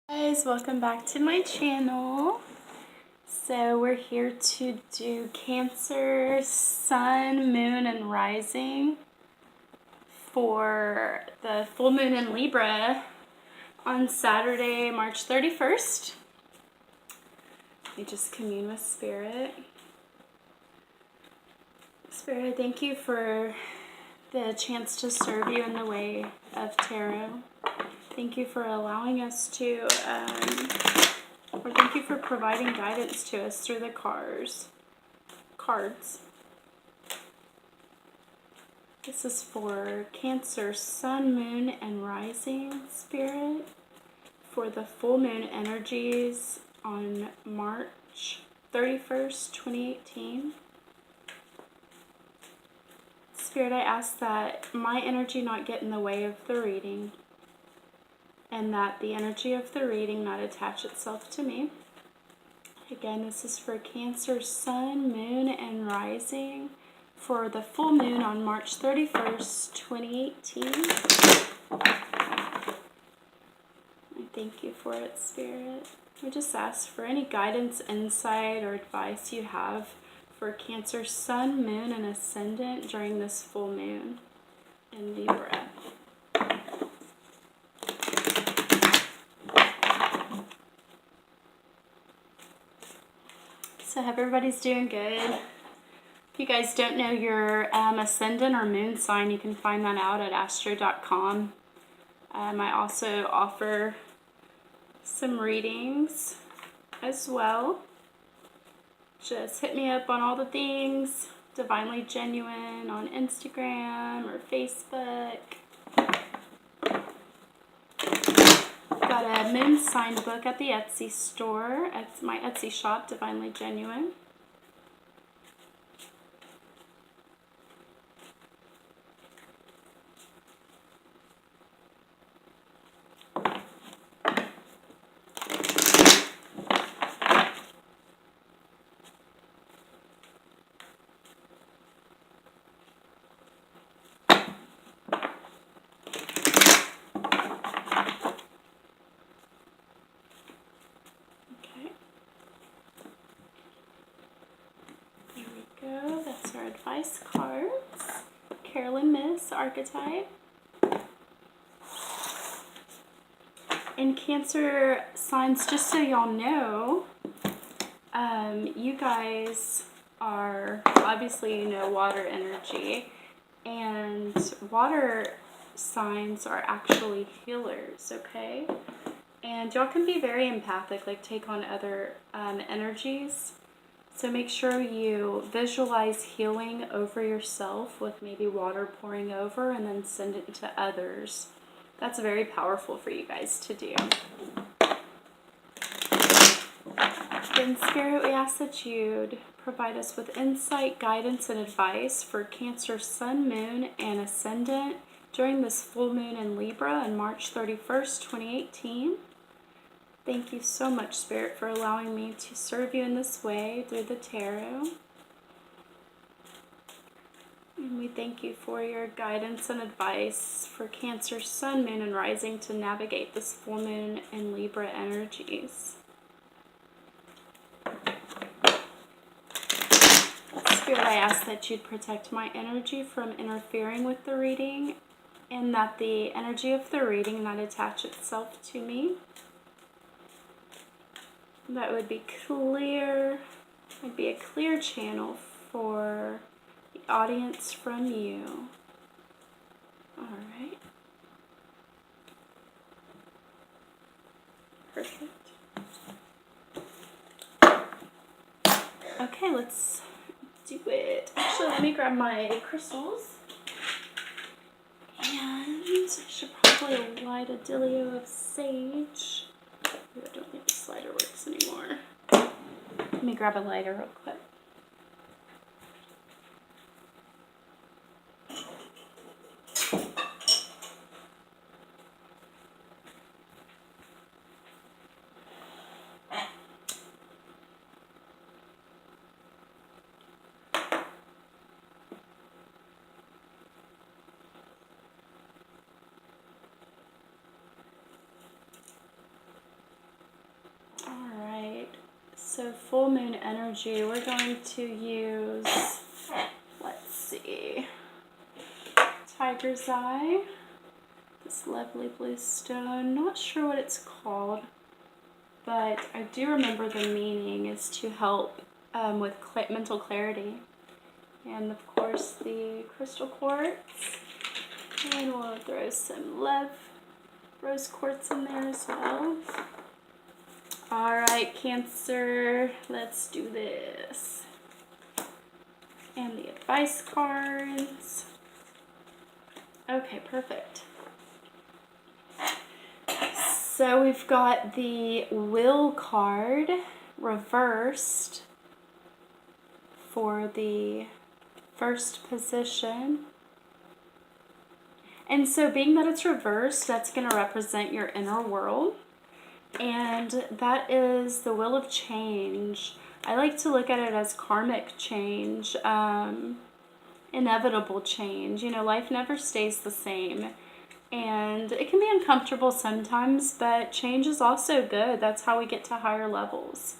Guys, welcome back to my channel. So we're here to do Cancer, Sun, Moon, and Rising for the full moon in Libra on Saturday, March 31st. We just commune with Spirit. Spirit, I thank you for the chance to serve you in the way of tarot. Thank you for allowing us to, or thank you for providing guidance to us through the cards. This is for Cancer, Sun, Moon, and Rising, Spirit, for the full moon energies on March 31st, 2018. Spirit, I ask that my energy not get in the way of the reading, and that the energy of the reading not attach itself to me. Again, this is for Cancer, Sun, Moon, and Rising for the full moon on March 31st, 2018. I thank you for it, Spirit. We just ask for any guidance, insight, or advice you have for Cancer, Sun, Moon, and Ascendant during this full moon in Libra. So I hope everybody's doing good. If you guys don't know your ascendant or moon sign, you can find that out at astro.com. I also offer some readings as well. Just hit me up on all the things, Divinely Genuine on Instagram or Facebook. Got a moon sign book at the Etsy store. It's my Etsy shop, Divinely Genuine. That's our advice cards. Carolyn Miss archetype. And Cancer signs, just so y'all know, you guys are obviously, water energy, and water signs are actually healers, okay? And y'all can be very empathic, like take on other energies. So make sure you visualize healing over yourself with maybe water pouring over, and then send it to others. That's very powerful for you guys to do. In Spirit, we ask that you'd provide us with insight, guidance, and advice for Cancer, Sun, Moon, and Ascendant during this full moon in Libra on March 31st, 2018. Thank you so much, Spirit, for allowing me to serve you in this way through the tarot. And we thank you for your guidance and advice for Cancer, Sun, Moon, and Rising to navigate this full moon in Libra energies. Spirit, I ask that you'd protect my energy from interfering with the reading, and that the energy of the reading not attach itself to me. That would be clear. Would be a clear channel for the audience from you. All right. Perfect. Okay, let's do it. Actually, let me grab my crystals. And I should probably light a dealio of sage. I don't think this lighter works anymore. Let me grab a lighter real quick. So full moon energy, we're going to use, let's see, Tiger's Eye, this lovely blue stone. Not sure what it's called, but I do remember the meaning is to help with mental clarity. And of course the crystal quartz, and we'll throw some love rose quartz in there as well. All right, Cancer, let's do this. And the advice cards. Okay, perfect. So we've got the Will card reversed for the first position. And so being that it's reversed, that's going to represent your inner world. And that is the will of change. I like to look at it as karmic change, inevitable change. You know, life never stays the same. And it can be uncomfortable sometimes, but change is also good. That's how we get to higher levels.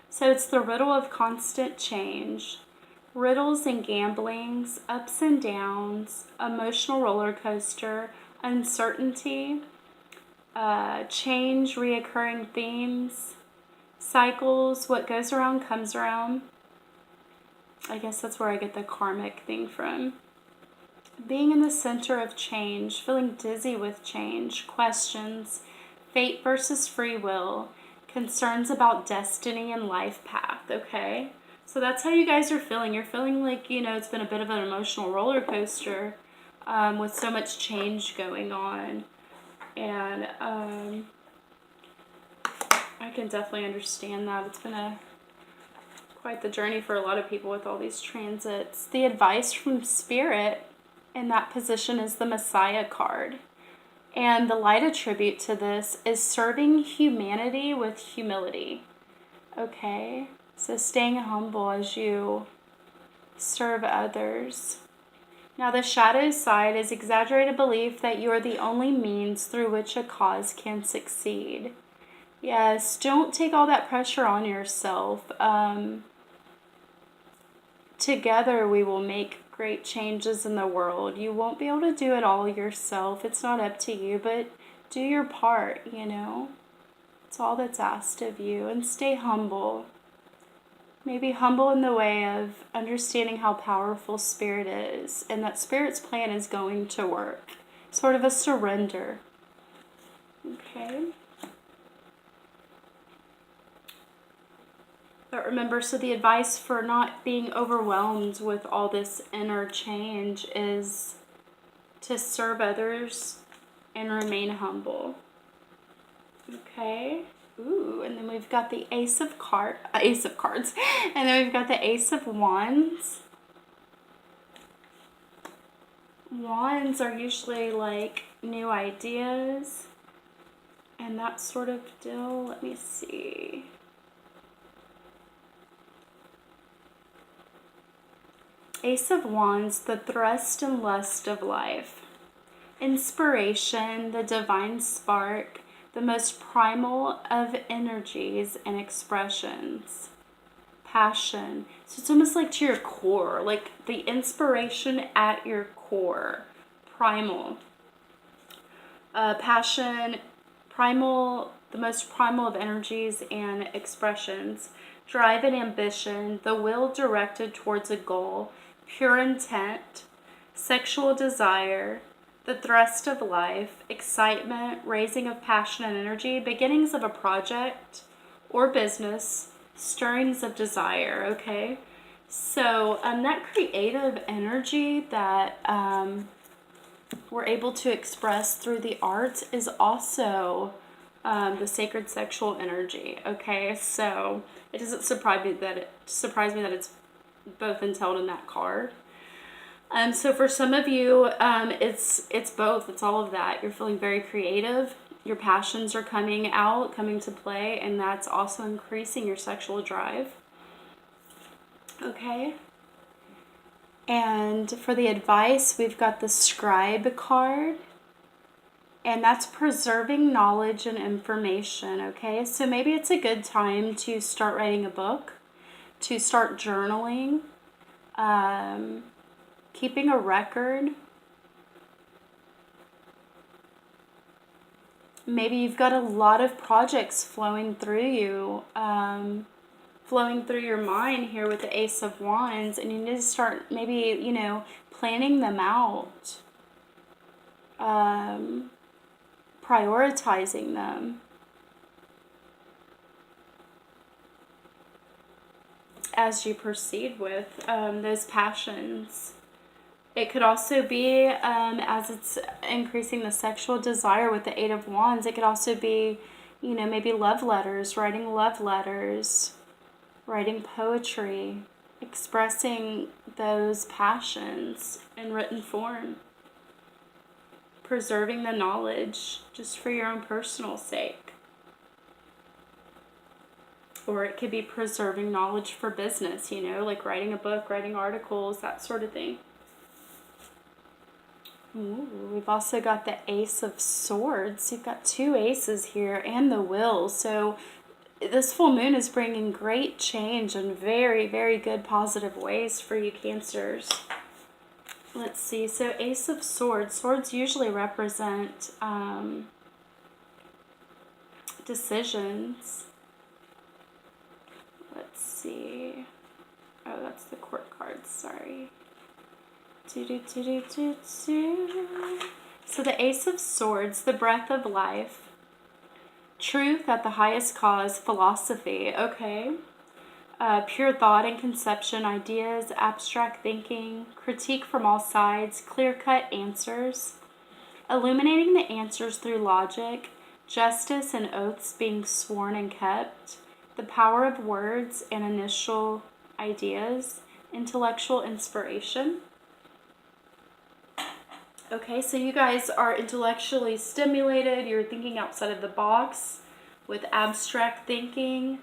So it's the riddle of constant change. Riddles and gamblings, ups and downs, emotional roller coaster, uncertainty, change, reoccurring themes, cycles, what goes around comes around. I guess that's where I get the karmic thing from. Being in the center of change, feeling dizzy with change, questions, fate versus free will, concerns about destiny and life path, okay? So that's how you guys are feeling. You're feeling like, you know, it's been a bit of an emotional roller coaster with so much change going on. And I can definitely understand that. It's been quite the journey for a lot of people with all these transits. The advice from Spirit in that position is the Messiah card. And the light attribute to this is serving humanity with humility. Okay? So staying humble as you serve others. Now the shadow side is exaggerated belief that you are the only means through which a cause can succeed. Yes, don't take all that pressure on yourself. Together we will make great changes in the world. You won't be able to do it all yourself. It's not up to you, but do your part, you know. It's all that's asked of you. And stay humble. Maybe humble in the way of understanding how powerful Spirit is and that Spirit's plan is going to work. Sort of a surrender. Okay. But remember, so the advice for not being overwhelmed with all this inner change is to serve others and remain humble. Okay. Ooh, and then we've got the Ace of Cards, and then we've got the Ace of Wands. Wands are usually like new ideas and that sort of deal. Let me see. Ace of Wands, the thrust and lust of life. Inspiration, the divine spark, the most primal of energies and expressions. Passion. So it's almost like to your core, like the inspiration at your core. Primal. Passion, primal, the most primal of energies and expressions. Drive and ambition, the will directed towards a goal. Pure intent, sexual desire, the thrust of life, excitement, raising of passion and energy, beginnings of a project or business, stirrings of desire, okay? So that creative energy that we're able to express through the arts is also the sacred sexual energy, okay? So it doesn't surprise me that it's both entailed in that card. So for some of you, it's both. It's all of that. You're feeling very creative. Your passions are coming to play, and that's also increasing your sexual drive. Okay. And for the advice, we've got the Scribe card. And that's preserving knowledge and information, okay? So maybe it's a good time to start writing a book, to start journaling, keeping a record. Maybe you've got a lot of projects flowing through you, flowing through your mind here with the Ace of Wands, and you need to start maybe, you know, planning them out, prioritizing them as you proceed with those passions. It could also be, as it's increasing the sexual desire with the Eight of Wands, it could also be, you know, maybe love letters, writing poetry, expressing those passions in written form, preserving the knowledge just for your own personal sake. Or it could be preserving knowledge for business, you know, like writing a book, writing articles, that sort of thing. Ooh, we've also got the Ace of Swords. You've got two aces here and the Will. So this full moon is bringing great change in very, very good positive ways for you Cancers. Let's see. So Ace of Swords. Swords usually represent decisions. Let's see. Oh, that's the Court card. Sorry. So the Ace of Swords, the breath of life, truth at the highest cause, philosophy, okay, pure thought and conception, ideas, abstract thinking, critique from all sides, clear-cut answers, illuminating the answers through logic, justice and oaths being sworn and kept, the power of words and initial ideas, intellectual inspiration. Okay, so you guys are intellectually stimulated. You're thinking outside of the box with abstract thinking.